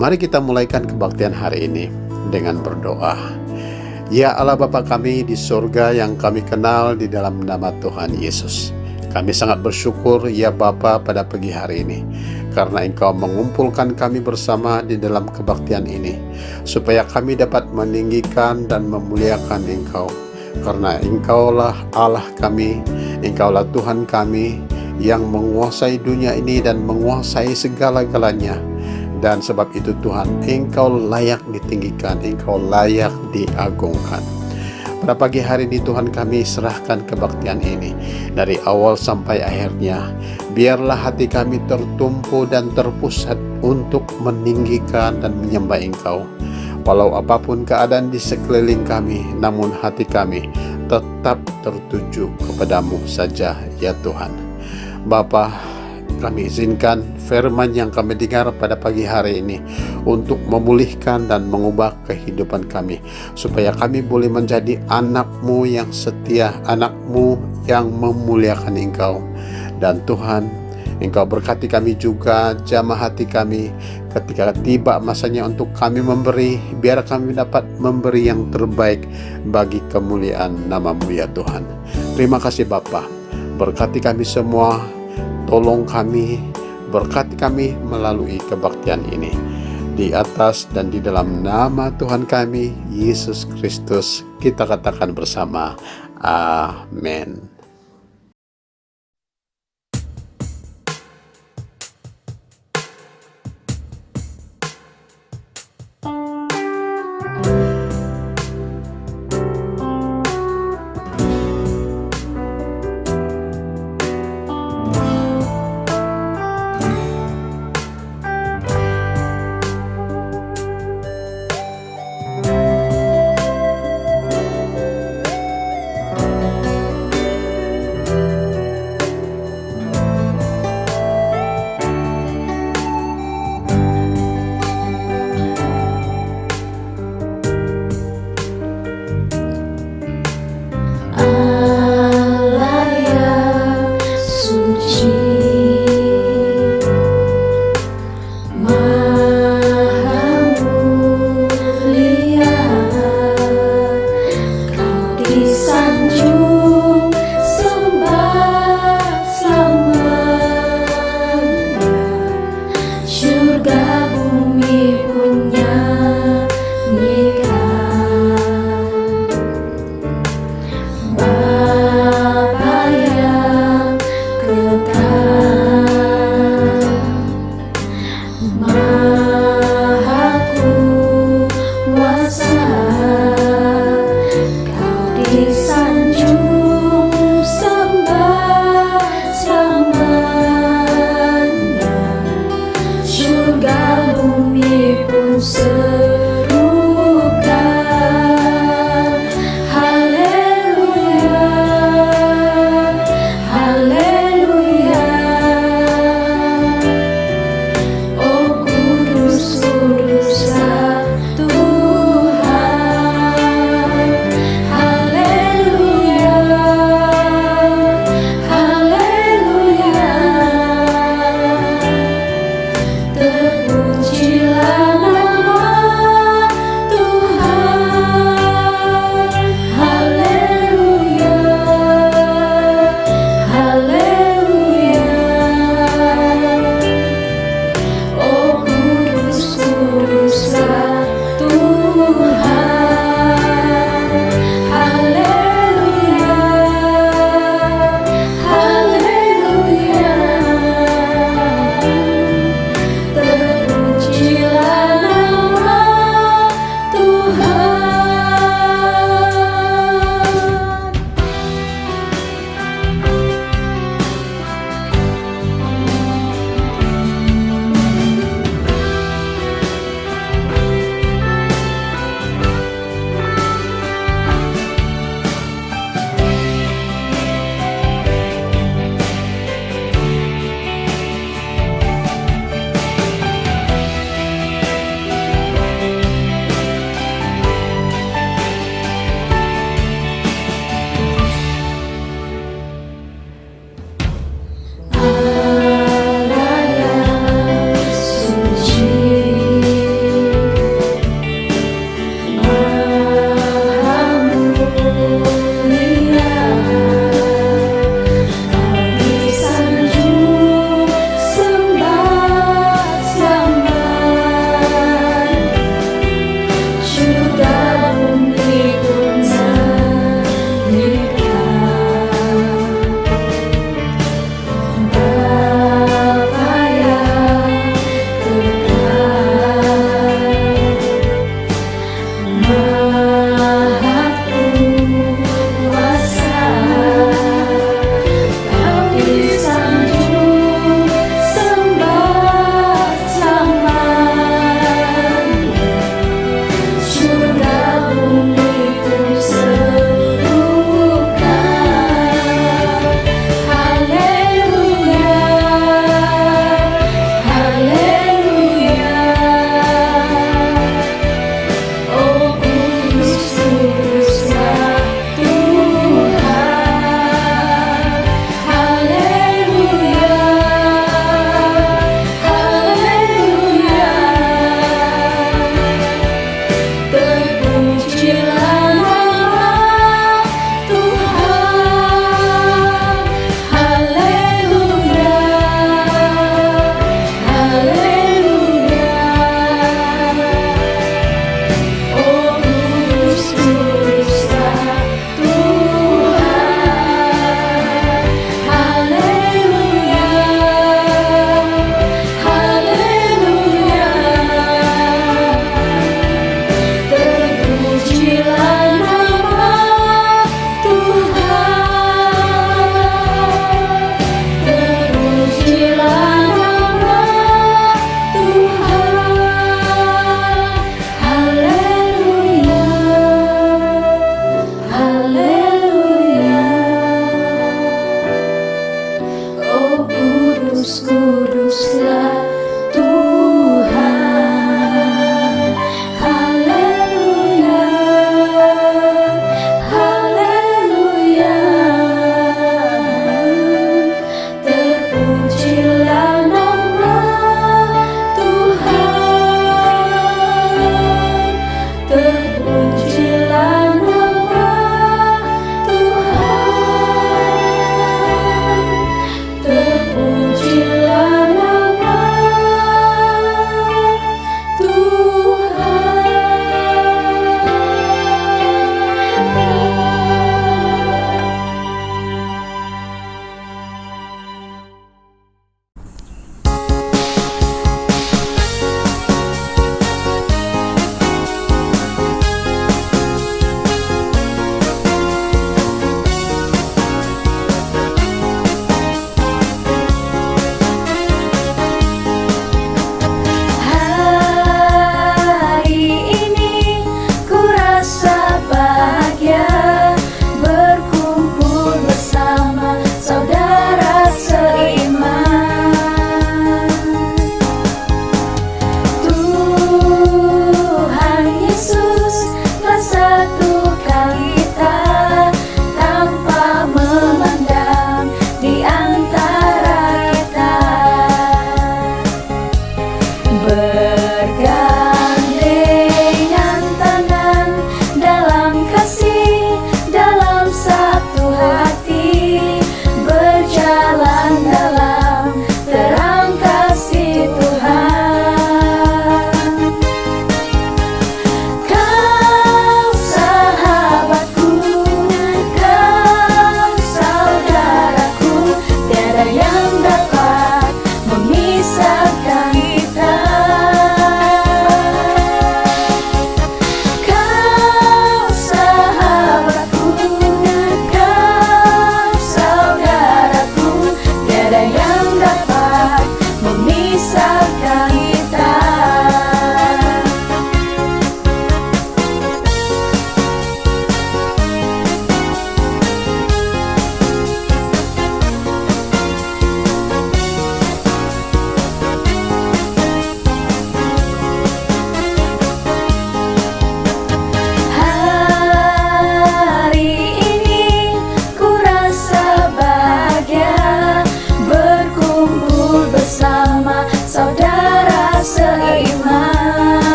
Mari kita mulaikan kebaktian hari ini dengan berdoa. Ya Allah Bapa kami di surga yang kami kenal di dalam nama Tuhan Yesus. Kami sangat bersyukur ya Bapa pada pagi hari ini, karena Engkau mengumpulkan kami bersama di dalam kebaktian ini, supaya kami dapat meninggikan dan memuliakan Engkau. Karena Engkaulah Allah kami, Engkaulah Tuhan kami yang menguasai dunia ini dan menguasai segala-galanya. Dan sebab itu Tuhan, Engkau layak ditinggikan, Engkau layak diagungkan. Pada pagi hari ini Tuhan, kami serahkan kebaktian ini dari awal sampai akhirnya. Biarlah hati kami tertumpu dan terpusat untuk meninggikan dan menyembah Engkau. Walau apapun keadaan di sekeliling kami, namun hati kami tetap tertuju kepadamu saja ya Tuhan. Bapa, kami izinkan firman yang kami dengar pada pagi hari ini untuk memulihkan dan mengubah kehidupan kami, supaya kami boleh menjadi anak-Mu yang setia, anak-Mu yang memuliakan Engkau. Dan Tuhan, Engkau berkati kami juga, jamah hati kami ketika tiba masanya untuk kami memberi. Biar kami dapat memberi yang terbaik bagi kemuliaan nama-Mu ya Tuhan. Terima kasih Bapa, berkati kami semua, tolong kami, berkati kami melalui kebaktian ini. Di atas dan di dalam nama Tuhan kami, Yesus Kristus, kita katakan bersama, amin.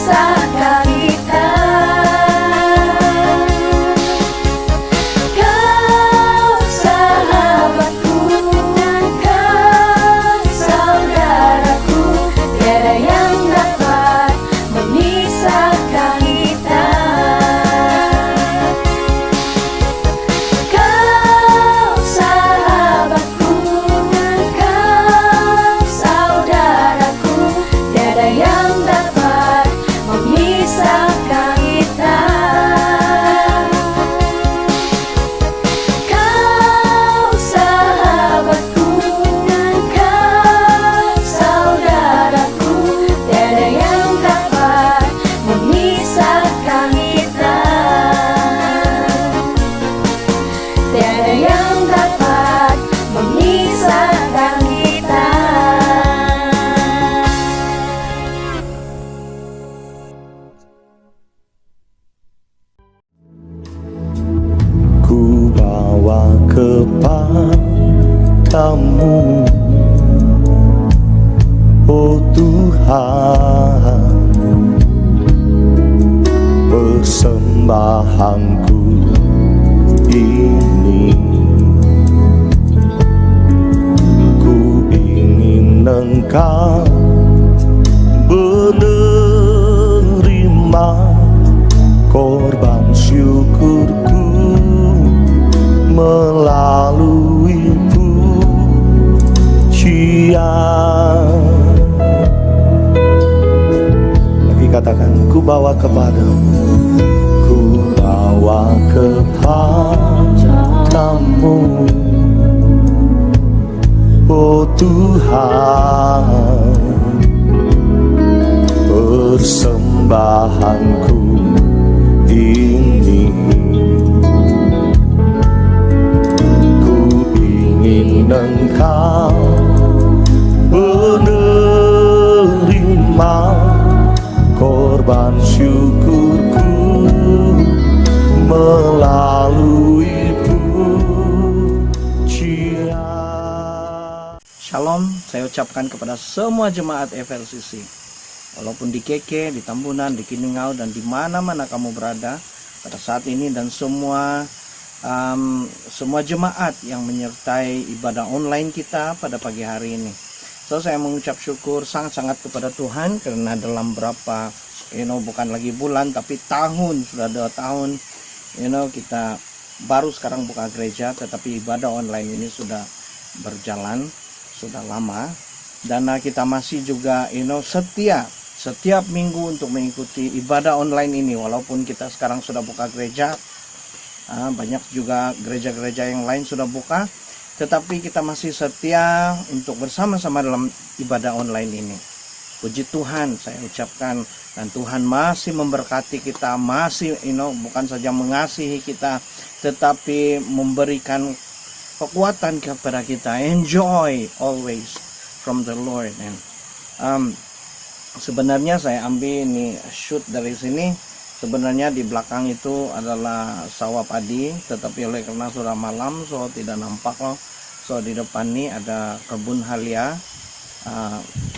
memisahkan kita. Kau sahabatku, kau saudaraku, tiada yang dapat memisahkan kita. Kau sahabatku, kau saudaraku, tiada yang dapat memisahkan kita. Kau sahabatku, kau saudaraku, tiada yang dapat memisahkan kita. Tiada yang dapat memisahkan kita. Ku bawa kepadamu, oh Tuhan, persembahanku ini. Ku ingin Engkau menerima korban syukurku melalui pujian. Lagi katakan, ku bawa kepadamu, ku bawa kepadamu, oh Tuhan, persembahanku ini. Ku ingin Engkau menerima korban syukurku melalui pujian. Shalom, saya ucapkan kepada semua jemaat FLCC. Walaupun di Keke, di Tambunan, di Kiningau, dan di mana-mana kamu berada pada saat ini, dan semua jemaat yang menyertai ibadah online kita pada pagi hari ini. So, saya mengucap syukur sangat-sangat kepada Tuhan karena dalam berapa, bukan lagi bulan, tapi tahun, sudah 2 tahun, kita baru sekarang buka gereja, tetapi ibadah online ini sudah berjalan, sudah lama. Dan kita masih juga, setia setiap minggu untuk mengikuti ibadah online ini. Walaupun kita sekarang sudah buka gereja, banyak juga gereja-gereja yang lain sudah buka, tetapi kita masih setia untuk bersama-sama dalam ibadah online ini. Puji Tuhan saya ucapkan, dan Tuhan masih memberkati kita, masih bukan saja mengasihi kita, tetapi memberikan kekuatan kepada kita. Enjoy always from the Lord. And sebenarnya saya ambil ini shoot dari sini. Sebenarnya di belakang itu adalah sawah padi, tetapi oleh karena sudah malam, so tidak nampak loh. So di depan ini ada kebun halia,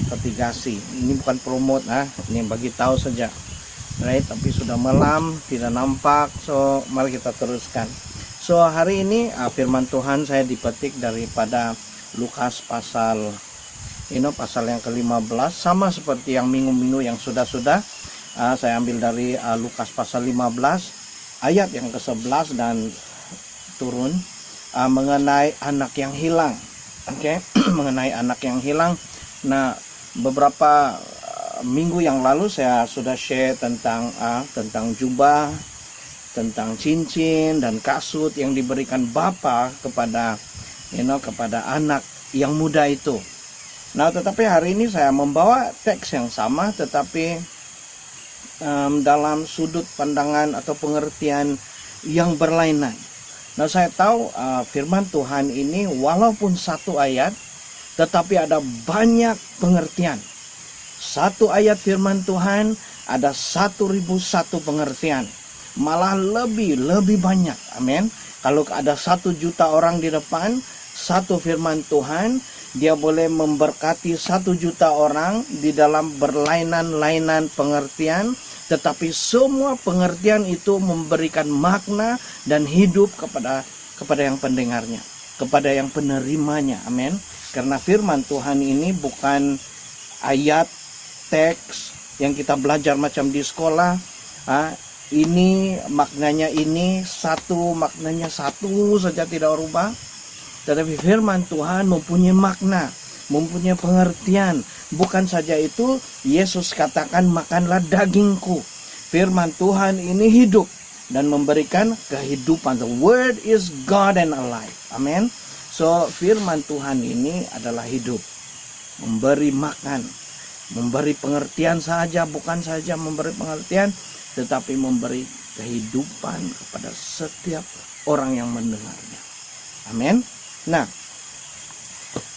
Petigasi. Ini bukan promote, ini bagi tahu saja, right? Tapi sudah malam, tidak nampak. So mari kita teruskan. So hari ini firman Tuhan saya dipetik daripada Lukas pasal pasal yang ke-15, sama seperti yang minggu-minggu yang sudah-sudah. Saya ambil dari Lukas pasal 15 ayat yang ke-11 dan turun, mengenai anak yang hilang. Oke, mengenai anak yang hilang. Nah, beberapa minggu yang lalu saya sudah share tentang jubah, tentang cincin dan kasut yang diberikan bapa kepada kepada anak yang muda itu. Nah, tetapi hari ini saya membawa teks yang sama, tetapi dalam sudut pandangan atau pengertian yang berlainan. Nah, saya tahu firman Tuhan ini walaupun satu ayat, tetapi ada banyak pengertian. Satu ayat firman Tuhan ada 1001 pengertian, malah lebih banyak. Amin. Kalau ada 1 juta orang di depan, satu firman Tuhan, dia boleh memberkati 1 juta orang di dalam berlainan-lainan pengertian, tetapi semua pengertian itu memberikan makna dan hidup kepada yang pendengarnya, kepada yang penerimanya. Amin. Karena firman Tuhan ini bukan ayat teks yang kita belajar macam di sekolah. Ini maknanya ini satu, maknanya satu saja, tidak berubah. Tetapi firman Tuhan mempunyai makna, mempunyai pengertian. Bukan saja itu, Yesus katakan makanlah dagingku. Firman Tuhan ini hidup dan memberikan kehidupan. The word is God and alive. Amen. So firman Tuhan ini adalah hidup, memberi makan, memberi pengertian saja, bukan saja memberi pengertian, tetapi memberi kehidupan kepada setiap orang yang mendengarnya. Amin. Nah,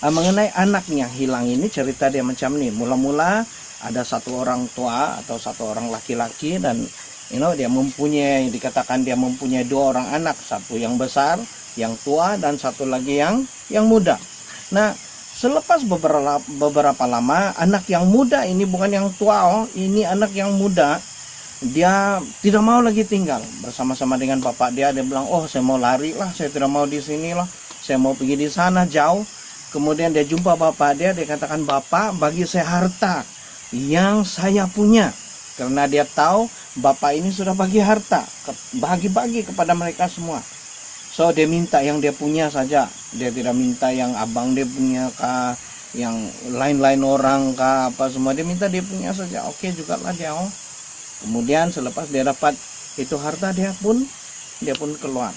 mengenai anaknya hilang ini, cerita dia macam ini. Mula-mula ada satu orang tua atau satu orang laki-laki, dan dia mempunyai, dikatakan dia mempunyai dua orang anak, satu yang besar, yang tua, dan satu lagi yang muda. Nah, selepas beberapa lama, anak yang muda ini, bukan yang tua, ini anak yang muda, dia tidak mau lagi tinggal bersama-sama dengan bapak dia. Dia bilang, oh saya mau lari lah, saya tidak mau di sini lah, saya mau pergi di sana jauh. Kemudian dia jumpa bapak dia katakan, bapak bagi saya harta yang saya punya. Karena dia tahu bapak ini sudah bagi harta, bagi-bagi kepada mereka semua. So dia minta yang dia punya saja, dia tidak minta yang abang dia punya kah, yang lain-lain orang kah, apa semua. Dia minta dia punya saja. Oke juga lah dia. Kemudian selepas dia dapat itu harta, dia pun keluar.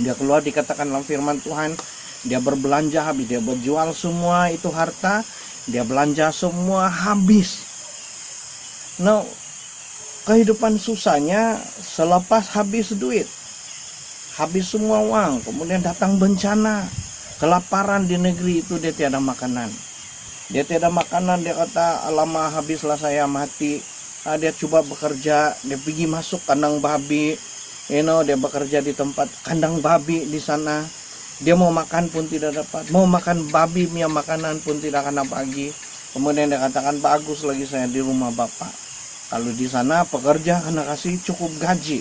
Dia keluar, dikatakan dalam firman Tuhan, dia berbelanja habis, dia berjual semua itu harta, dia belanja semua habis. Nah, kehidupan susahnya selepas habis duit, habis semua uang, kemudian datang bencana, kelaparan di negeri itu, dia tiada makanan. Dia tiada makanan, dia kata, alamak habislah saya mati. Dia coba bekerja, dia pergi masuk kandang babi, dia bekerja di tempat kandang babi di sana. Dia mau makan pun tidak dapat, mau makan babi punya makanan pun tidak akan pagi. Kemudian dia katakan, bagus lagi saya di rumah bapak. Kalau di sana pekerja kena kasih cukup gaji,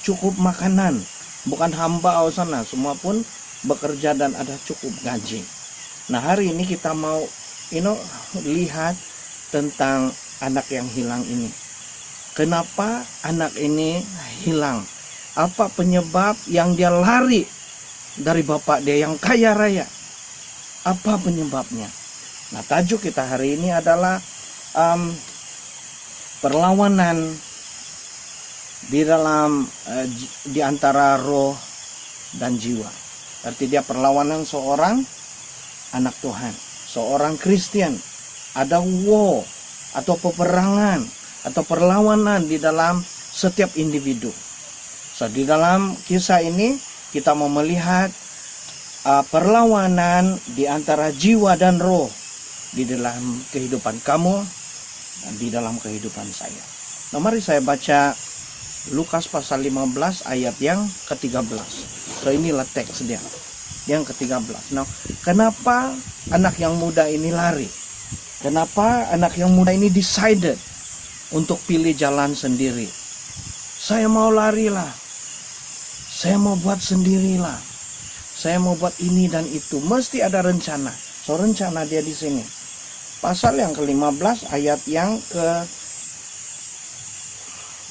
cukup makanan, bukan hamba di sana, semua pun bekerja dan ada cukup gaji. Nah, hari ini kita mau lihat tentang anak yang hilang ini. Kenapa anak ini hilang? Apa penyebab yang dia lari dari bapak dia yang kaya raya? Apa penyebabnya? Nah, tajuk kita hari ini adalah perlawanan di dalam di antara roh dan jiwa. Arti dia perlawanan seorang anak Tuhan, seorang Kristen. Ada war atau peperangan atau perlawanan di dalam setiap individu. So, di dalam kisah ini kita mau melihat perlawanan di antara jiwa dan roh di dalam kehidupan kamu dan di dalam kehidupan saya. Nah, mari saya baca Lukas pasal 15 ayat yang ke-13. So, inilah teks dia yang ke-13. Nah, kenapa anak yang muda ini lari? Kenapa anak yang muda ini decided untuk pilih jalan sendiri? Saya mau lari lah, saya mau buat sendirilah, saya mau buat ini dan itu. Mesti ada rencana. So, rencana dia di sini. Pasal yang ke-15 ayat yang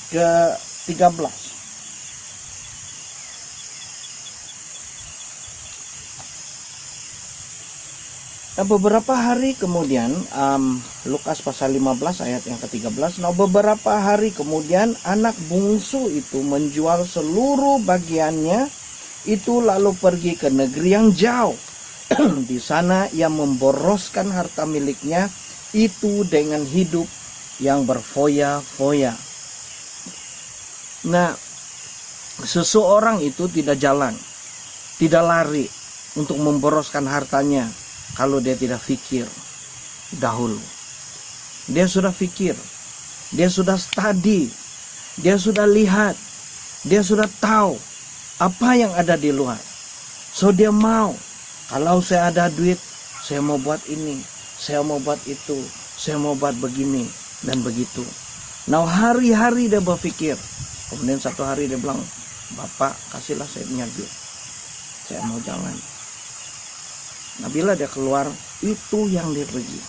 ke-13. Nah, beberapa hari kemudian, Lukas pasal 15 ayat yang ke-13. Nah, beberapa hari kemudian anak bungsu itu menjual seluruh bagiannya itu lalu pergi ke negeri yang jauh. Di sana ia memboroskan harta miliknya itu dengan hidup yang berfoya-foya. Nah, seseorang itu tidak jalan, tidak lari untuk memboroskan hartanya kalau dia tidak fikir dahulu. Dia sudah fikir, dia sudah study, dia sudah lihat, dia sudah tahu apa yang ada di luar. So, dia mau, kalau saya ada duit, saya mau buat ini, saya mau buat itu, saya mau buat begini dan begitu. Nah, hari-hari dia berpikir. Kemudian satu hari dia bilang, Bapak kasihlah saya punya duit, saya mau jalan. Nah, bila dia keluar, itu yang dia pergi.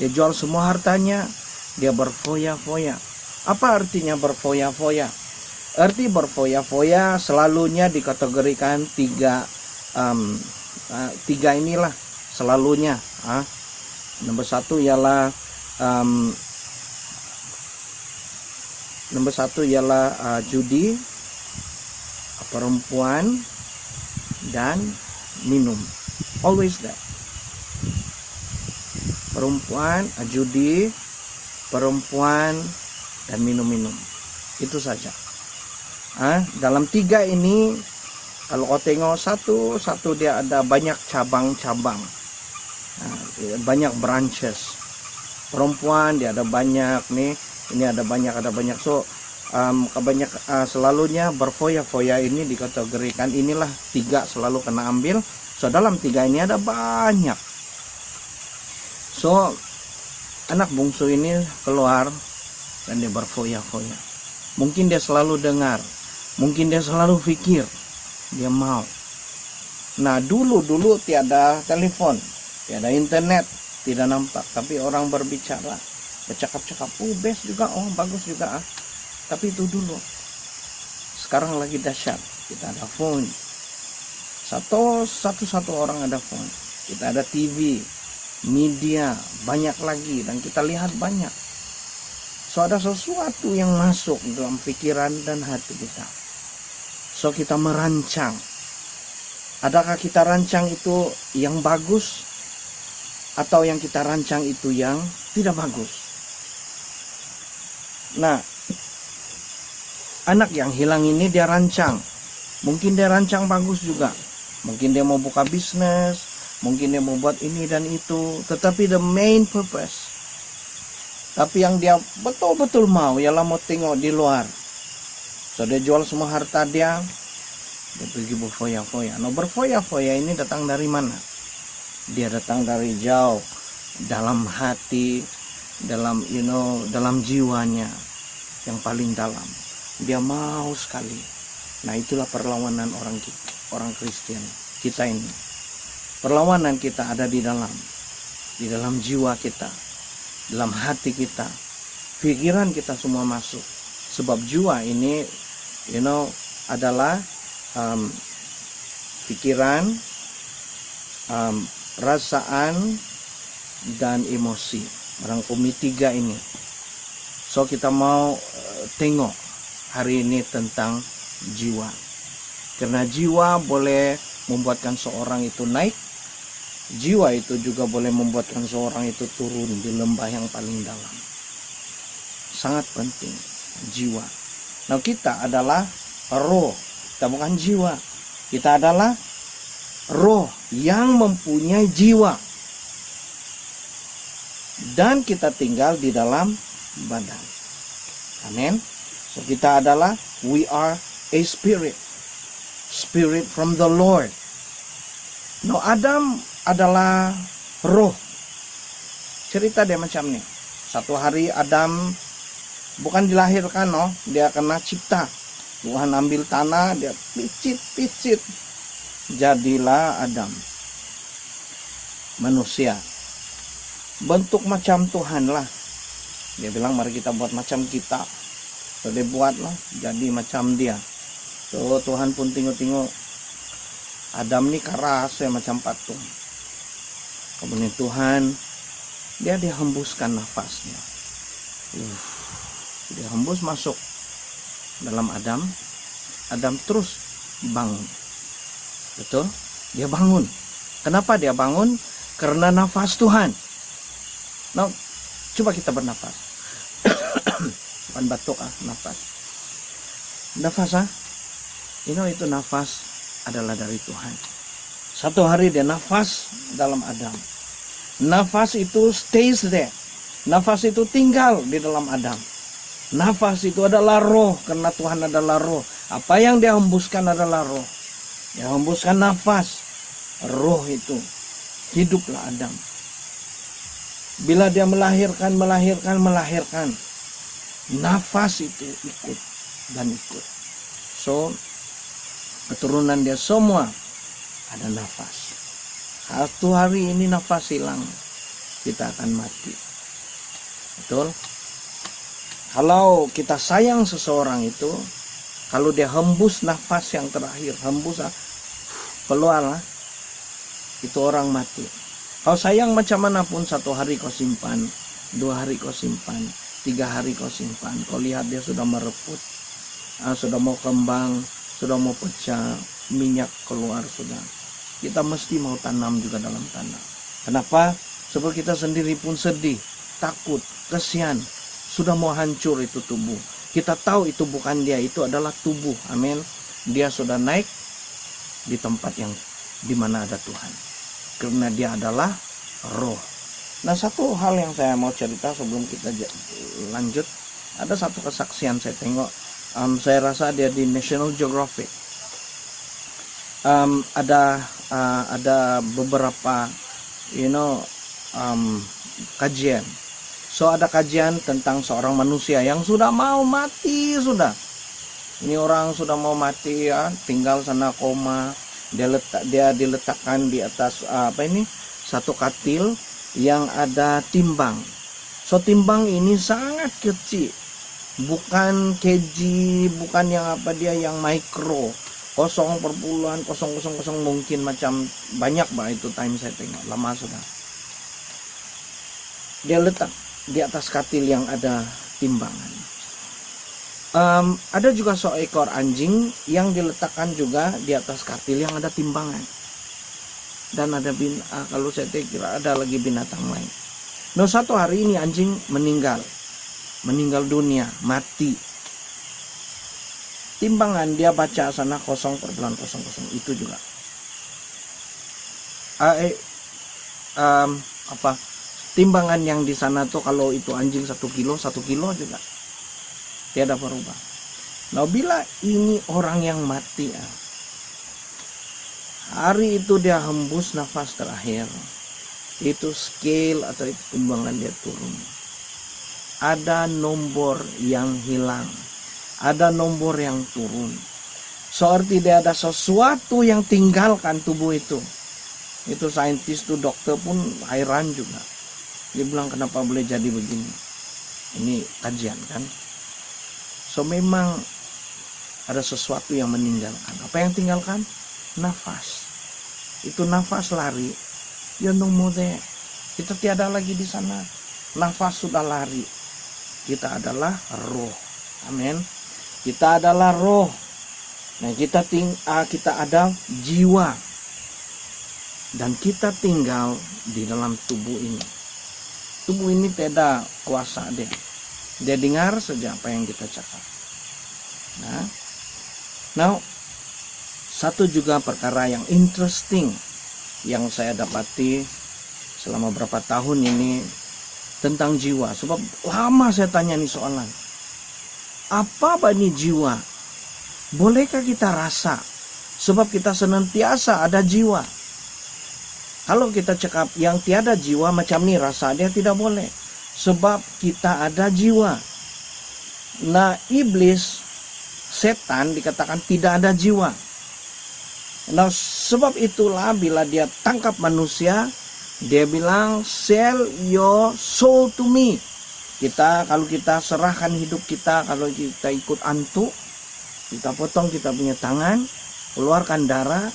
Dia jual semua hartanya, dia berfoya-foya. Apa artinya berfoya-foya? Arti berfoya-foya selalunya dikategorikan tiga inilah selalunya. Nomor satu ialah judi, perempuan, dan minum. Always that. Perempuan, judi, perempuan, dan minum-minum. Itu saja. Dalam tiga ini, kalau kau tengok satu dia ada banyak cabang-cabang, banyak branches. Perempuan dia ada banyak nih, ini ada banyak. So selalunya berfoya-foya ini dikategorikan inilah tiga selalu kena ambil. So dalam tiga ini ada banyak. So anak bungsu ini keluar dan dia berfoya-foya. Mungkin dia selalu dengar, mungkin dia selalu pikir, dia mau. Nah, dulu tiada telepon, tiada internet, tidak nampak, tapi orang berbicara, bercakap-cakap, best juga, bagus juga. Tapi itu dulu. Sekarang lagi dahsyat, kita ada phone. Satu orang ada phone. Kita ada TV, media, banyak lagi, dan kita lihat banyak. So ada sesuatu yang masuk dalam pikiran dan hati kita. So kita merancang. Adakah kita rancang itu yang bagus, atau yang kita rancang itu yang tidak bagus? Nah, anak yang hilang ini dia rancang. Mungkin dia rancang bagus juga. Mungkin dia mau buka bisnis, mungkin dia mau buat ini dan itu. Tetapi the main purpose, tapi yang dia betul-betul mau ialah mau tengok di luar. So dia jual semua harta dia pergi berfoya-foya. Nah, berfoya-foya ini datang dari mana? Dia datang dari jauh, dalam hati, dalam jiwanya yang paling dalam. Dia mau sekali. Nah, itulah perlawanan orang Kristen kita ini. Perlawanan kita ada di dalam jiwa kita, dalam hati kita, pikiran kita semua masuk. Sebab jiwa ini adalah pikiran, perasaan, dan emosi. Merangkumi tiga ini. So kita mau tengok hari ini tentang jiwa. Karena jiwa boleh membuatkan seorang itu naik, jiwa itu juga boleh membuatkan seorang itu turun di lembah yang paling dalam. Sangat penting jiwa. Nah, kita adalah roh, kita bukan jiwa. Kita adalah roh yang mempunyai jiwa, dan kita tinggal di dalam badan. Amin. So kita adalah, we are a spirit from the Lord. No, Adam adalah roh. Cerita dia macam ni. Satu hari Adam bukan dilahirkan, dia kena cipta. Tuhan ambil tanah, dia picit. Jadilah Adam, manusia. Bentuk macam Tuhan lah. Dia bilang mari kita buat macam kita. So dia buatlah, jadi macam dia. So Tuhan pun tengok Adam ni keras macam patung. Kemudian Tuhan dia hembuskan nafasnya. Dia hembus masuk dalam Adam. Adam terus bangun. Betul? Dia bangun. Kenapa dia bangun? Karena nafas Tuhan. Nah, coba kita bernafas. Bukan batuk, nafas. Nafas, itu nafas adalah dari Tuhan. Satu hari dia nafas dalam Adam. Nafas itu stays there. Nafas itu tinggal di dalam Adam. Nafas itu adalah roh, karena Tuhan adalah roh. Apa yang dia hembuskan adalah roh. Dia hembuskan nafas, roh itu. Hiduplah Adam. Bila dia melahirkan. nafas itu ikut dan ikut. So keturunan dia semua ada nafas. Satu hari ini nafas hilang, kita akan mati. Betul? Kalau kita sayang seseorang itu, kalau dia hembus nafas yang terakhir, hembus keluar, itu orang mati. Kau sayang macam manapun, 1 hari kau simpan, 2 hari kau simpan, 3 hari kau simpan, kau lihat dia sudah mereput, sudah mau kembang, sudah mau pecah, minyak keluar sudah. Kita mesti mau tanam juga dalam tanah. Kenapa? Sebab kita sendiri pun sedih, takut, kesian, sudah mau hancur itu tubuh. Kita tahu itu bukan dia, itu adalah tubuh. Amin. Dia sudah naik di tempat yang dimana ada Tuhan, karena dia adalah roh. Nah, satu hal yang saya mau cerita sebelum kita lanjut, ada satu kesaksian saya tengok, saya rasa dia di National Geographic. Ada beberapa kajian. So ada kajian tentang seorang manusia yang sudah mau mati sudah. Ini orang sudah mau mati ya, tinggal sana koma. Dia diletakkan di atas satu katil yang ada timbang. So timbang ini sangat kecil, bukan kg, bukan yang yang mikro, 0,0000 mungkin, macam banyak itu time saya tengok lama sudah. Dia letak di atas katil yang ada timbangan. Ada juga seekor anjing yang diletakkan juga di atas katil yang ada timbangan. Dan ada kalau saya kira ada lagi binatang lain. Nah, satu hari ini anjing meninggal dunia, mati. Timbangan dia baca sana 0,0000 itu juga. Timbangan yang di sana tuh kalau itu anjing 1 kilo juga tiada berubah. Nah, bila ini orang yang mati, hari itu dia hembus nafas terakhir, itu scale atau itu timbangan dia turun. Ada nomor yang hilang, ada nomor yang turun. Seperti dia ada sesuatu yang tinggalkan tubuh itu. Itu saintis tuh, dokter pun heran juga. Dia bilang, kenapa boleh jadi begini? Ini kajian kan. So memang ada sesuatu yang meninggalkan. Apa yang tinggalkan? Nafas. Itu nafas lari. Ya nomode. Kita tiada lagi di sana. Nafas sudah lari. Kita adalah roh. Amin. Kita adalah roh. Nah, kita ada jiwa. Dan kita tinggal di dalam tubuh ini. Tubuh ini tidak kuasa dia. Dia dengar saja apa yang kita cakap. Nah, satu juga perkara yang interesting yang saya dapati selama berapa tahun ini tentang jiwa. Sebab lama saya tanya nih soalan. Apa ini jiwa? Bolehkah kita rasa? Sebab kita senantiasa ada jiwa. Kalau kita cakap yang tiada jiwa macam ni rasa, dia tidak boleh. Sebab kita ada jiwa. Nah, iblis, setan dikatakan tidak ada jiwa. Nah, sebab itulah bila dia tangkap manusia, dia bilang, sell your soul to me. Kalau kita serahkan hidup kita, kalau kita ikut antuk, kita potong kita punya tangan, keluarkan darah,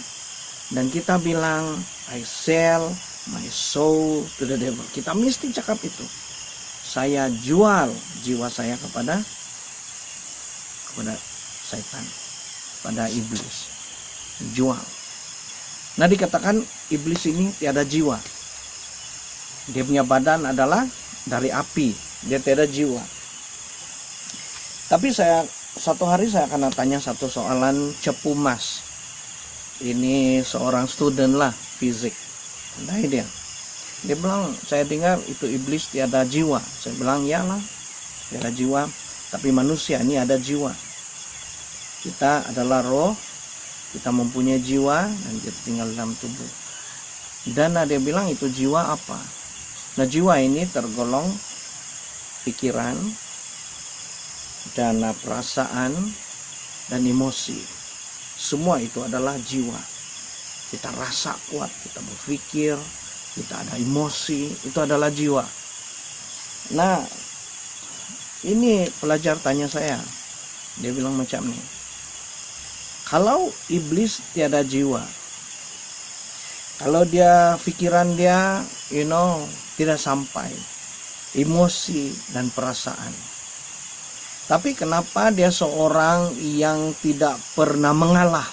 dan kita bilang, I sell my soul to the devil. Kita mesti cakap itu. Saya jual jiwa saya kepada setan, pada iblis. Jual. Nah, dikatakan iblis ini tiada jiwa. Dia punya badan adalah dari api. Dia tiada jiwa. Tapi satu hari saya akan tanya satu soalan cepu mas. Ini seorang student lah, fisik. Nah, dia bilang, saya dengar itu iblis tiada jiwa. Saya bilang, iyalah, tiada jiwa. Tapi manusia ini ada jiwa. Kita adalah roh, kita mempunyai jiwa, dan kita tinggal dalam tubuh. Dan dia bilang, itu jiwa apa? Nah, jiwa ini tergolong pikiran, dan perasaan dan emosi. Semua itu adalah jiwa. Kita rasa kuat, kita berpikir, kita ada emosi, itu adalah jiwa. Nah, ini pelajar tanya saya, dia bilang macam ini, kalau iblis tiada jiwa, kalau dia pikiran dia tidak sampai, emosi dan perasaan, tapi kenapa dia seorang yang tidak pernah mengalah,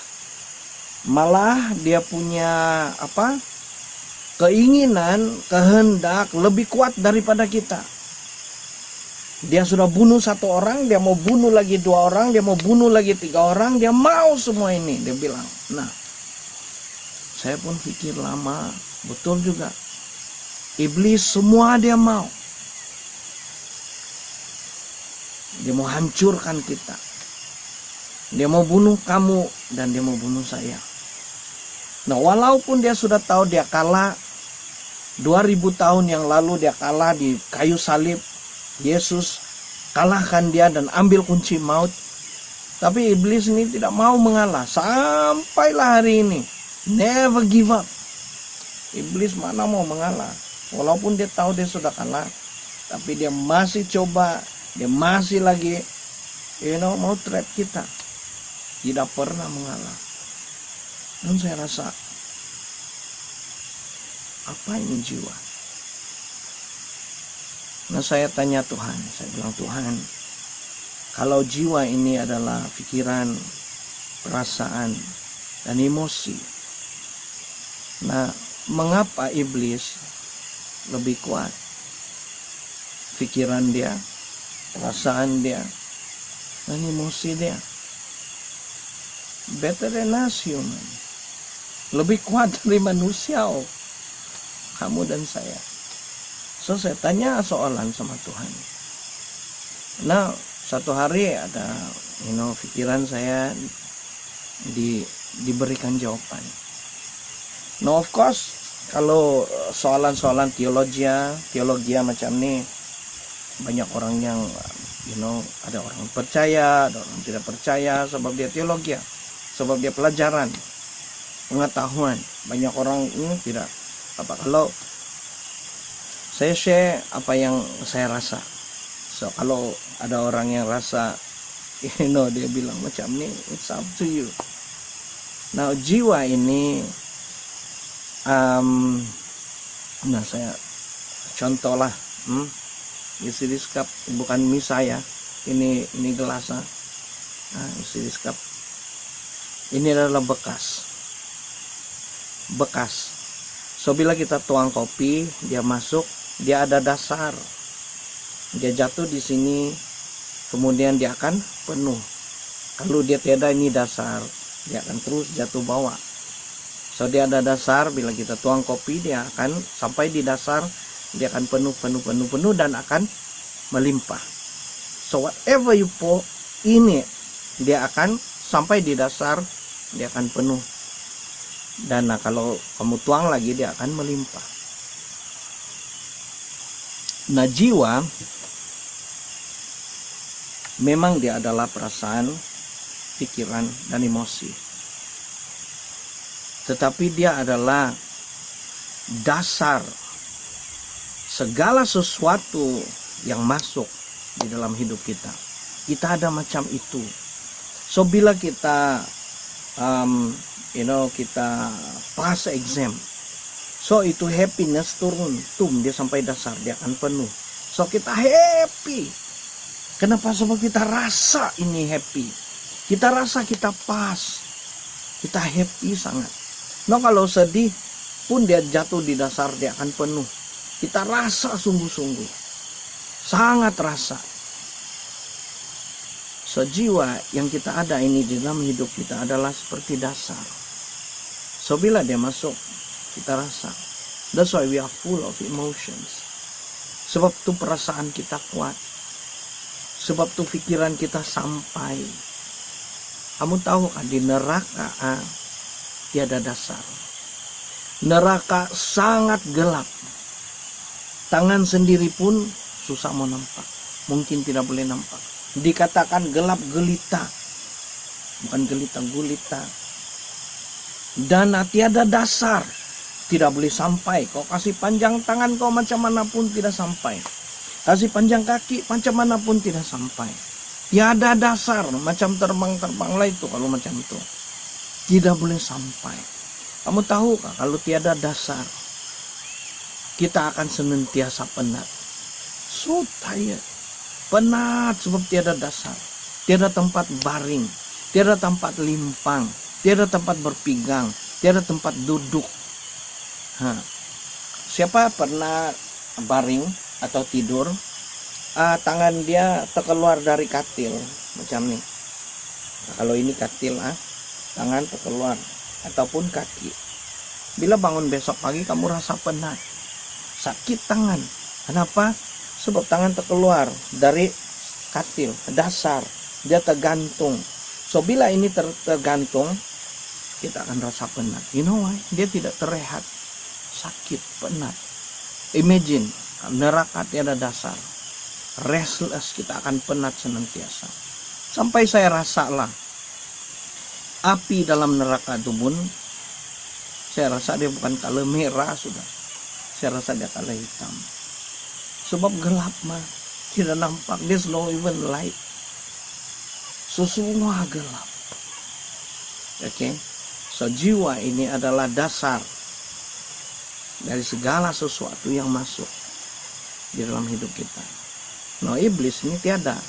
malah dia punya keinginan, kehendak lebih kuat daripada kita. Dia sudah bunuh 1 orang, dia mau bunuh lagi 2 orang, dia mau bunuh lagi 3 orang, dia mau semua ini, dia bilang. Nah, saya pun pikir lama, betul juga. Iblis semua dia mau. Dia mau hancurkan kita. Dia mau bunuh kamu dan dia mau bunuh saya. Nah, walaupun dia sudah tahu dia kalah, 2000 tahun yang lalu dia kalah di kayu salib, Yesus kalahkan dia dan ambil kunci maut. Tapi iblis ini tidak mau mengalah sampailah hari ini. Never give up. Iblis mana mau mengalah. Walaupun dia tahu dia sudah kalah, tapi dia masih coba, dia masih lagi mau trap kita. Tidak pernah mengalah. Dan saya rasa, apa ini jiwa? Nah, saya tanya Tuhan, saya bilang, Tuhan, kalau jiwa ini adalah pikiran, perasaan, dan emosi, nah, mengapa iblis lebih kuat? Pikiran dia, perasaan dia, dan emosi dia. Better than us human. Lebih kuat dari manusia, kamu dan saya. So, saya tanya soalan sama Tuhan. Nah, satu hari ada pikiran saya diberikan jawaban. Nah, of course, kalau soalan-soalan teologi macam ini, banyak orang yang ada orang percaya, ada orang tidak percaya sebab dia teologi, sebab dia pelajaran, pengetahuan. Banyak orang ini tidak kalau saya share apa yang saya rasa. So, kalau ada orang yang rasa dia bilang macam ni, it's up to you. Nah, jiwa ini nah, saya contohlah, isi this cup, bukan mie saya, ini gelas. Nah, isi this cup, ini adalah bekas. So, bila kita tuang kopi, dia masuk, dia ada dasar, dia jatuh di sini, kemudian dia akan penuh. Kalau dia tiada ini dasar, dia akan terus jatuh bawah. So, dia ada dasar, bila kita tuang kopi, dia akan sampai di dasar, dia akan penuh dan akan melimpah. So, whatever you pour ini, dia akan sampai di dasar, dia akan penuh. Dan kalau kamu tuang lagi, dia akan melimpah. Nah, jiwa memang dia adalah perasaan, pikiran, dan emosi. Tetapi dia adalah dasar segala sesuatu yang masuk di dalam hidup kita. Kita ada macam itu. So, bila kita kita pass exam, so itu happiness turun, dia sampai dasar, dia akan penuh. So, kita happy. Kenapa? Sebab kita rasa ini happy, kita rasa kita pas, kita happy sangat. No, kalau sedih pun dia jatuh di dasar, dia akan penuh. Kita rasa sungguh-sungguh, sangat rasa. So, jiwa yang kita ada ini di dalam hidup kita adalah seperti dasar. So, bila dia masuk, kita rasa. That's why we are full of emotions. Sebab tu perasaan kita kuat. Sebab tu pikiran kita sampai. Kamu tahu kan, di neraka tiada dasar. Neraka sangat gelap. Tangan sendiri pun susah mau nampak. Mungkin tidak boleh nampak. dikatakan gelap gelita, bukan gelita gulita. Dan tiada dasar, tidak boleh sampai. Kau kasih panjang tangan kau macam mana pun tidak sampai. Kasih panjang kaki macam mana pun tidak sampai. Tiada dasar, macam terbang-terbanglah itu kalau macam itu. Tidak boleh sampai. Kamu tahukah kalau tiada dasar, kita akan senantiasa penat. So tired. Penat sebab tiada dasar. Tiada tempat baring. Tiada tempat limpang. Tiada tempat berpinggang. Tiada tempat duduk. Siapa pernah baring atau tidur, tangan dia terkeluar dari katil macam ni. Kalau ini katil, tangan terkeluar ataupun kaki. Bila bangun besok pagi kamu rasa penat, sakit tangan. Kenapa? Sebab tangan terkeluar dari katil, dasar, dia tergantung. So bila ini tergantung, kita akan rasa penat. You know why? Dia tidak terrehat, sakit, penat. Imagine, neraka tiada dasar, restless, kita akan penat senantiasa. Sampai saya rasalah api dalam neraka itu pun, saya rasa dia bukan color merah sudah, saya rasa dia color hitam. Sebab gelap mah, tidak nampak, there's no even light. So semua gelap. Okay? So jiwa ini adalah dasar dari segala sesuatu yang masuk di dalam hidup kita. No, iblis ini tiada,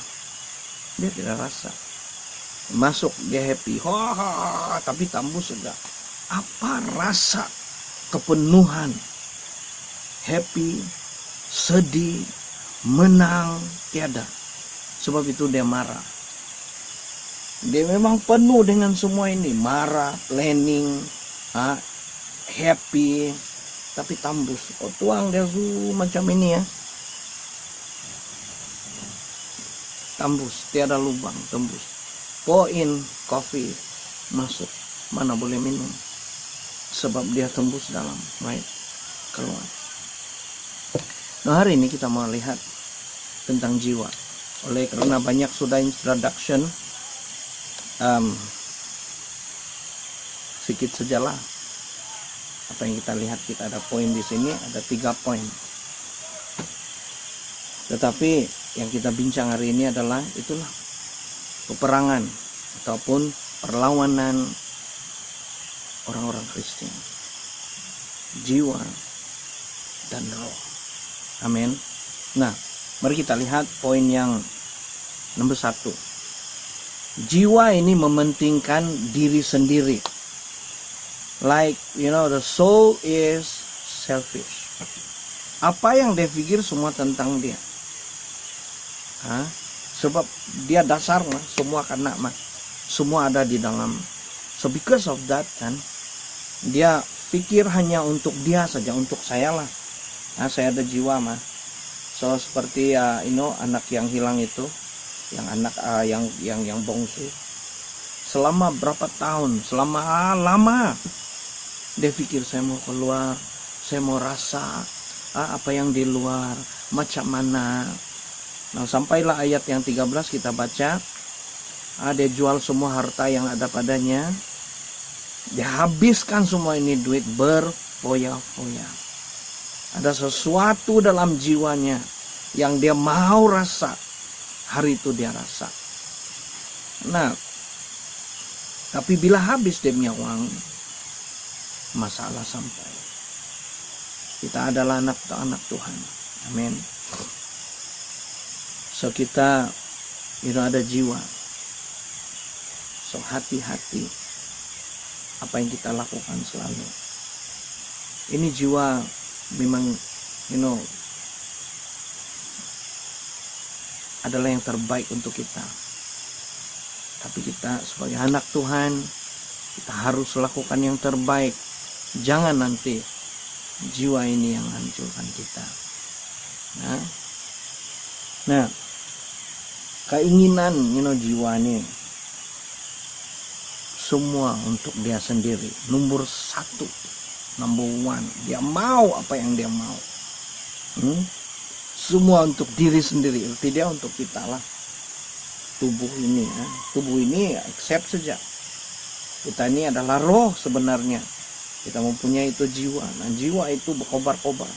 dia tidak rasa. Masuk dia happy, tapi tambus sudah. Apa rasa kepenuhan, happy, sedih, menang, tiada. Sebab itu dia marah. Dia memang penuh dengan semua ini, marah, planning, happy, tapi tambus. Oh, tuang dia macam ini ya, tambus, tiada lubang, tembus. Pour in coffee, masuk, mana boleh minum, sebab dia tembus dalam, right, keluar. Nah, hari ini kita mau lihat tentang jiwa. Oleh karena banyak sudah introduction, sedikit sajalah apa yang kita lihat. Kita ada poin di sini, ada 3 poin. Tetapi yang kita bincang hari ini adalah itulah peperangan ataupun perlawanan orang-orang Kristen, jiwa dan roh. Amin. Nah, mari kita lihat poin yang nomor 1. Jiwa ini mementingkan diri sendiri. Like, the soul is selfish. Apa yang dia pikir semua tentang dia. Sebab dia dasar mah, semua kena mah. Semua ada di dalam. So because of that kan, dia pikir hanya untuk dia saja, untuk saya lah. Saya ada jiwa mah. So seperti anak yang hilang itu, yang anak yang bongsu, selama berapa tahun, selama lama dia pikir saya mau keluar, saya mau rasa apa yang di luar macam mana. Nah, sampailah ayat yang 13 kita baca, dia jual semua harta yang ada padanya, dia habiskan semua ini duit berfoya-foya. Ada sesuatu dalam jiwanya yang dia mau rasa. Hari itu dia rasa. Nah, tapi bila habis dia punya uang, masalah sampai. Kita adalah anak-anak Tuhan. Amin. So kita ada jiwa. So hati-hati apa yang kita lakukan selalu. Ini jiwa memang adalah yang terbaik untuk kita. Tapi kita sebagai anak Tuhan, kita harus lakukan yang terbaik. Jangan nanti jiwa ini yang hancurkan kita. Nah, keinginan jiwa ini semua untuk dia sendiri. Number 1, number 1, dia mau apa yang dia mau. Semua untuk diri sendiri, tidak untuk kita lah. tubuh ini. Tubuh ini accept saja. Kita ini adalah roh sebenarnya. Kita mempunyai itu jiwa. Nah, jiwa itu berkobar-kobar.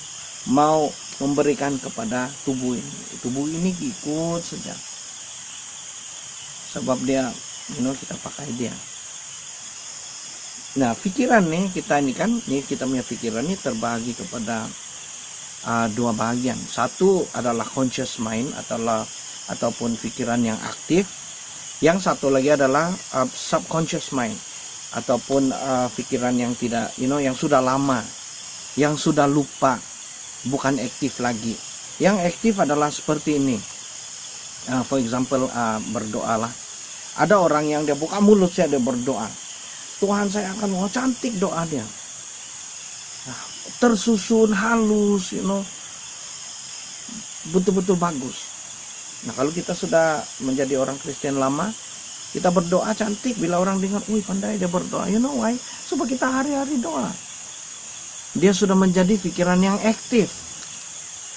Mau memberikan kepada tubuh ini. Tubuh ini ikut saja. Sebab dia, kita pakai dia. Nah, pikiran nih kita ini kan, kita punya pikiran ini terbagi kepada dua bagian. Satu adalah conscious mind ataupun pikiran yang aktif. Yang satu lagi adalah subconscious mind ataupun pikiran yang tidak, yang sudah lama, yang sudah lupa, bukan aktif lagi. Yang aktif adalah seperti ini. For example, berdoalah. Ada orang yang dia buka mulutnya dia berdoa. Tuhan saya akan, cantik doa dia. Tersusun, halus, betul-betul bagus. Nah, kalau kita sudah menjadi orang Kristen lama, kita berdoa cantik. Bila orang dengar, wih pandai dia berdoa. You know why? Sebab kita hari-hari doa. Dia sudah menjadi pikiran yang aktif.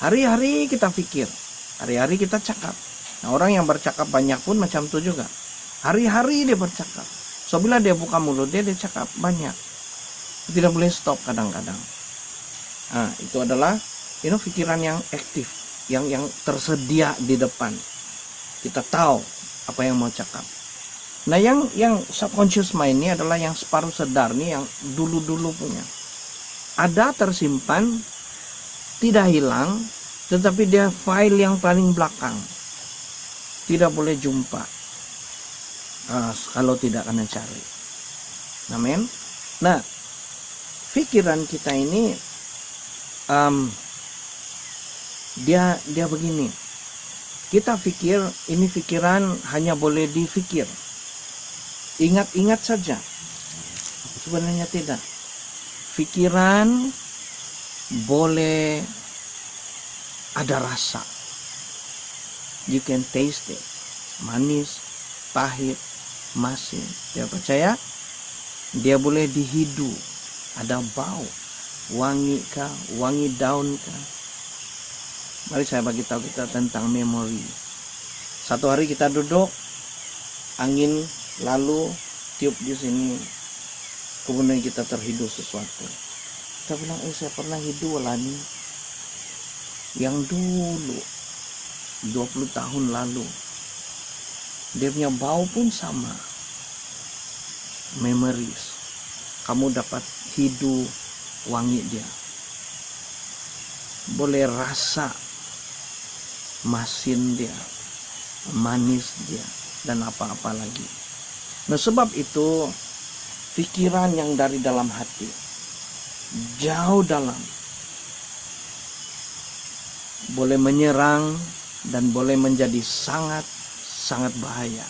Hari-hari kita pikir. Hari-hari kita cakap. Nah, orang yang bercakap banyak pun macam itu juga. Hari-hari dia bercakap. So, bila dia buka mulut dia cakap banyak. Tidak boleh stop kadang-kadang. Nah, itu adalah pikiran yang aktif, yang tersedia di depan. Kita tahu apa yang mau cakap. Nah, yang subconscious mind ini adalah yang separuh sadar nih, yang dulu-dulu punya. Ada tersimpan, tidak hilang, tetapi dia file yang paling belakang. Tidak boleh jumpa. Kalau tidak kena cari. Amin. Nah, pikiran kita ini dia begini. Kita pikir, ini pikiran hanya boleh dipikir. Ingat-ingat saja. Sebenarnya tidak. Pikiran boleh ada rasa. You can taste it. Manis, pahit, masin. Dia percaya dia boleh dihidu, ada bau, wangi kah, wangi daun kah. Mari saya bagi tahu kita tentang memori. Satu hari kita duduk, angin lalu tiup di sini, kemudian kita terhidu sesuatu. Kita bilang, saya pernah hidu nih, yang dulu 20 tahun lalu. Dia punya bau pun sama. Memories. Kamu dapat hidu wangi dia. Boleh rasa masin dia, manis dia, dan apa-apa lagi. Nah, sebab itu pikiran yang dari dalam hati, jauh dalam, boleh menyerang dan boleh menjadi sangat bahaya.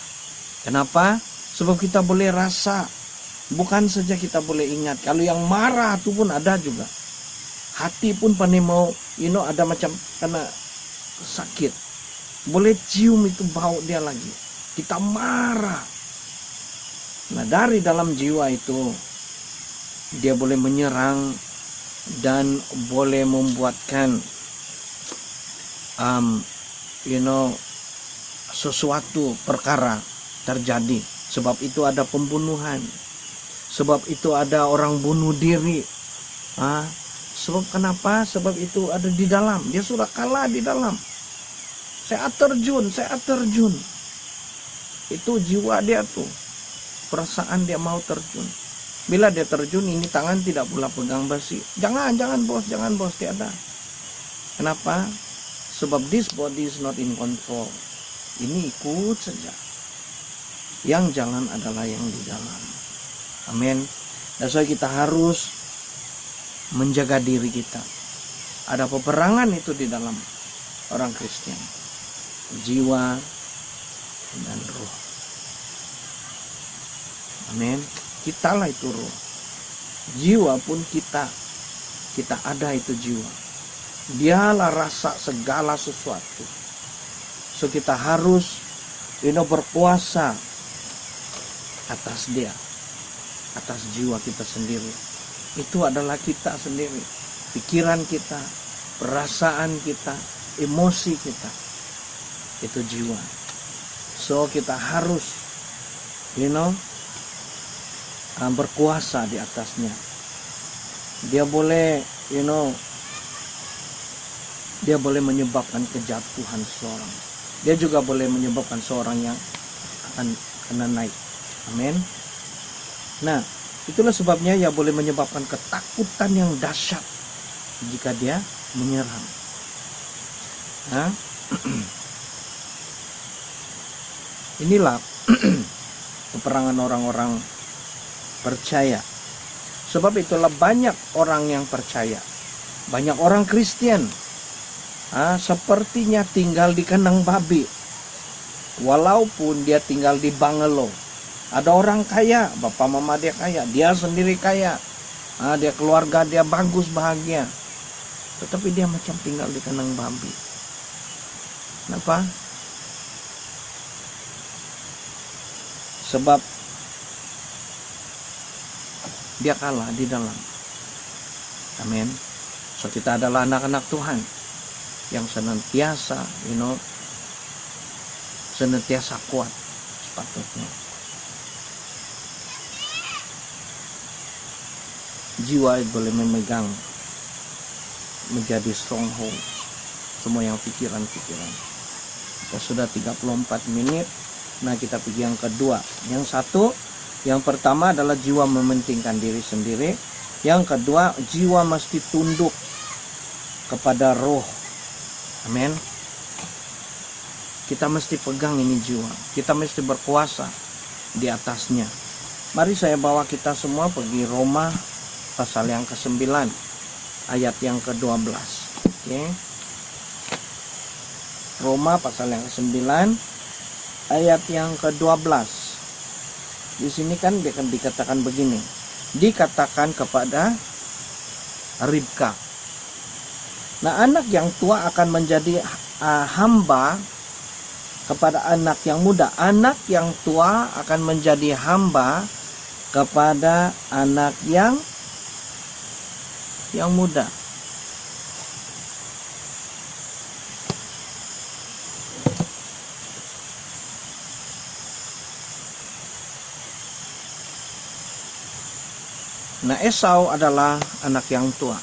Kenapa? Sebab kita boleh rasa, bukan saja kita boleh ingat. Kalau yang marah itu pun ada juga. Hati pun pandai mau, ada macam kena sakit. Boleh cium itu bau dia lagi. Kita marah. Nah, dari dalam jiwa itu dia boleh menyerang dan boleh membuatkan sesuatu perkara terjadi. Sebab itu ada pembunuhan. Sebab itu ada orang bunuh diri. Sebab kenapa? Sebab itu ada di dalam. Dia sudah kalah di dalam. Saya terjun. Itu jiwa dia tuh. Perasaan dia mau terjun. Bila dia terjun, ini tangan tidak pula pegang besi. Jangan bos, tiada. Kenapa? Sebab this body is not in control. Ini ikut saja. Yang jalan adalah yang di dalam. Amin. Dan so kita harus menjaga diri kita. Ada peperangan itu di dalam orang Kristen. Jiwa dan roh. Amin. Kitalah itu roh. Jiwa pun kita ada itu jiwa. Dialah rasa segala sesuatu. So kita harus berkuasa atas dia, atas jiwa kita sendiri. Itu adalah kita sendiri. Pikiran kita, perasaan kita, emosi kita. Itu jiwa. So kita harus berkuasa di atasnya. Dia boleh dia boleh menyebabkan kejatuhan seseorang. Dia juga boleh menyebabkan seorang yang akan kena naik. Amin. Nah, itulah sebabnya ia boleh menyebabkan ketakutan yang dahsyat jika dia menyerang. Inilah peperangan orang-orang percaya. Sebab itulah banyak orang yang percaya, banyak orang Kristen sepertinya tinggal di kandang babi, walaupun dia tinggal di bangalo. Ada orang kaya, bapak mama dia kaya, dia sendiri kaya, dia keluarga dia bagus, bahagia, tetapi dia macam tinggal di kandang babi. Kenapa? Sebab dia kalah di dalam. Amin. So kita adalah anak-anak Tuhan yang senantiasa senantiasa kuat sepatutnya. Jiwa boleh memegang, menjadi stronghold semua yang pikiran-pikiran. Kita sudah 34 menit. Nah, kita pergi yang kedua. Yang pertama adalah jiwa mementingkan diri sendiri. Yang kedua, jiwa mesti tunduk kepada roh. Amin. Kita mesti pegang ini jiwa. Kita mesti berkuasa di atasnya. Mari saya bawa kita semua pergi Roma pasal yang ke-9 ayat yang ke-12. Oke. Roma pasal yang ke-9 ayat yang ke-12. Di sini kan dikatakan begini. Dikatakan kepada Ribka. Nah, anak yang tua akan menjadi hamba kepada anak yang muda. Anak yang tua akan menjadi hamba kepada anak yang muda. Nah, Esau adalah anak yang tua.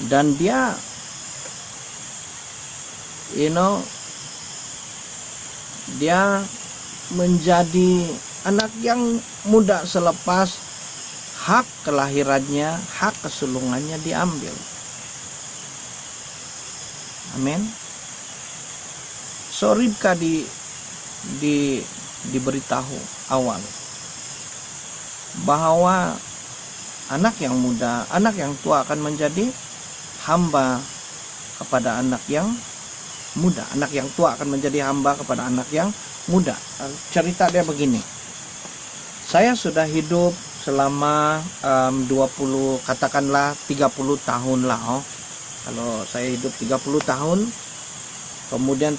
Dan dia dia menjadi anak yang muda selepas hak kelahirannya, hak kesulungannya diambil. Amin. So Ribka diberitahu awal bahwa anak yang muda, anak yang tua akan menjadi hamba kepada anak yang muda. Anak yang tua akan menjadi hamba kepada anak yang muda. Cerita dia begini. Saya sudah hidup selama 30 tahun lah. Kalau saya hidup 30 tahun, kemudian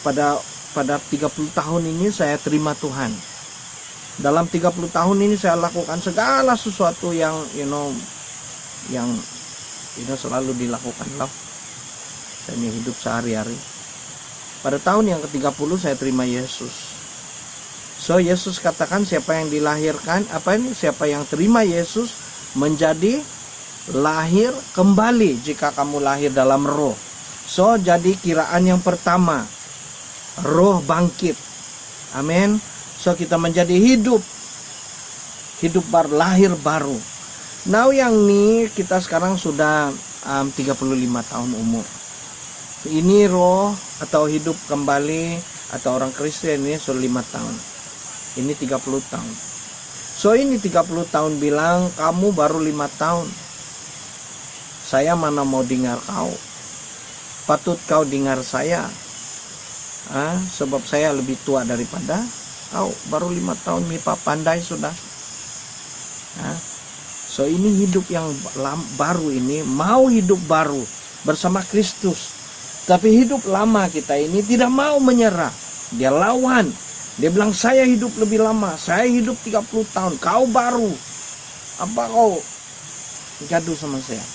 pada 30 tahun ini saya terima Tuhan. Dalam 30 tahun ini saya lakukan segala sesuatu yang selalu dilakukan lah. Saya hidup sehari-hari. Pada tahun yang ke-30 saya terima Yesus. So Yesus katakan siapa yang dilahirkan, siapa yang terima Yesus menjadi lahir kembali jika kamu lahir dalam roh. So jadi kiraan yang pertama, roh bangkit. Amin. So kita menjadi hidup baru, lahir baru. Now yang ini kita sekarang sudah 35 tahun umur. Ini roh atau hidup kembali atau orang Kristen ini sudah 5 tahun. Ini 30 tahun. So ini 30 tahun bilang kamu baru 5 tahun. Saya mana mau dengar kau. Patut kau dengar saya. Sebab saya lebih tua daripada kau. Baru 5 tahun mipa pandai sudah. So ini hidup yang baru ini, mau hidup baru bersama Kristus. Tapi hidup lama kita ini tidak mau menyerah. Dia lawan. Dia bilang saya hidup lebih lama. Saya hidup 30 tahun. Kau baru. Apa kau gaduh sama saya?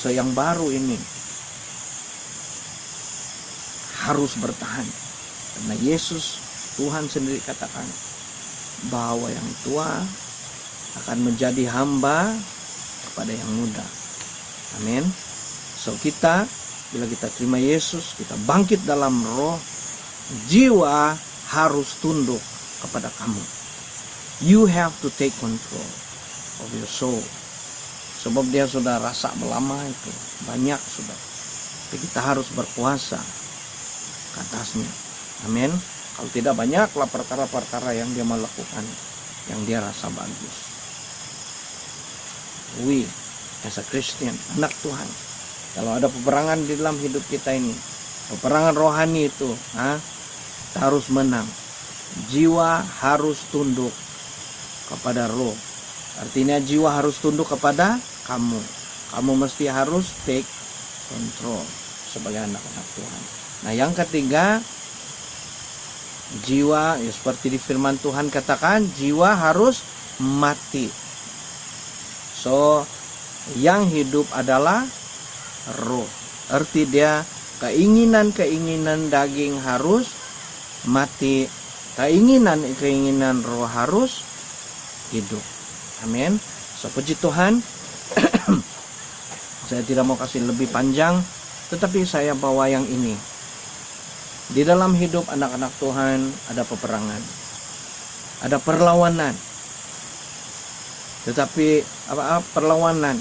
So yang baru ini harus bertahan. Karena Yesus, Tuhan sendiri katakan bahwa yang tua akan menjadi hamba kepada yang muda. Amin. So kita, bila kita terima Yesus, kita bangkit dalam roh, jiwa harus tunduk kepada kamu. You have to take control of your soul. Sebab dia sudah rasa melama itu, banyak sudah. Tapi kita harus berpuasa ke atasnya. Amin. Kalau tidak, banyaklah perkara-perkara yang dia melakukan, yang dia rasa bagus. We as a Christian, anak Tuhan, kalau ada peperangan di dalam hidup kita ini, peperangan rohani itu, kita harus menang. Jiwa harus tunduk kepada roh. Artinya jiwa harus tunduk kepada kamu. Kamu mesti harus take control sebagai anak-anak Tuhan. Nah, yang ketiga, jiwa, ya seperti di firman Tuhan katakan, jiwa harus mati. So, yang hidup adalah roh. Arti dia keinginan-keinginan daging harus mati. Keinginan-keinginan roh harus hidup. Amin. So, puji Tuhan. Saya tidak mau kasih lebih panjang, tetapi saya bawa yang ini. Di dalam hidup anak-anak Tuhan ada peperangan, ada perlawanan. Tetapi apa perlawanan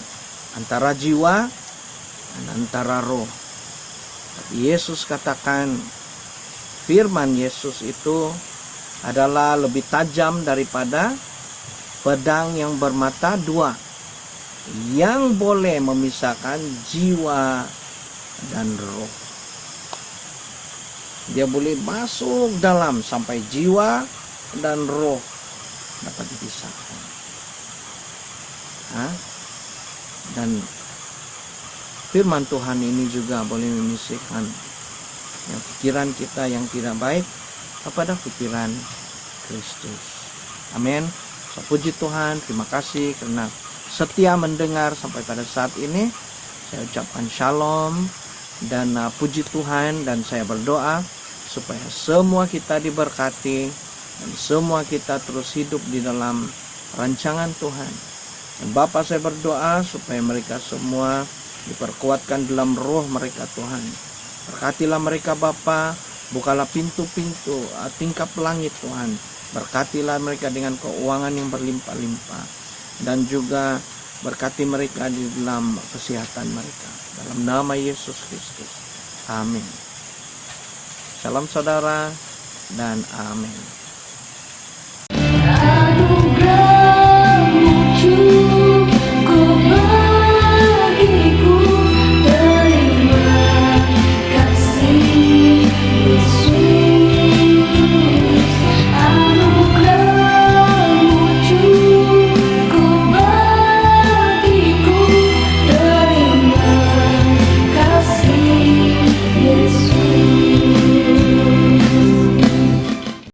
antara jiwa dan antara roh. Tapi Yesus katakan, firman Yesus itu adalah lebih tajam daripada pedang yang bermata dua, yang boleh memisahkan jiwa dan roh. Dia boleh masuk dalam sampai jiwa dan roh dapat dipisahkan. Dan firman Tuhan ini juga boleh memisahkan yang pikiran kita yang tidak baik kepada pikiran Kristus. Amin. So, puji Tuhan, terima kasih karena setia mendengar sampai pada saat ini. Saya ucapkan shalom dan puji Tuhan, dan saya berdoa supaya semua kita diberkati dan semua kita terus hidup di dalam rancangan Tuhan. Dan Bapa, saya berdoa supaya mereka semua diperkuatkan dalam roh mereka Tuhan. Berkatilah mereka Bapa, bukalah pintu-pintu tingkap langit Tuhan. Berkatilah mereka dengan keuangan yang berlimpah-limpah, dan juga berkati mereka di dalam kesehatan mereka. Dalam nama Yesus Kristus. Amin. Salam saudara dan amin.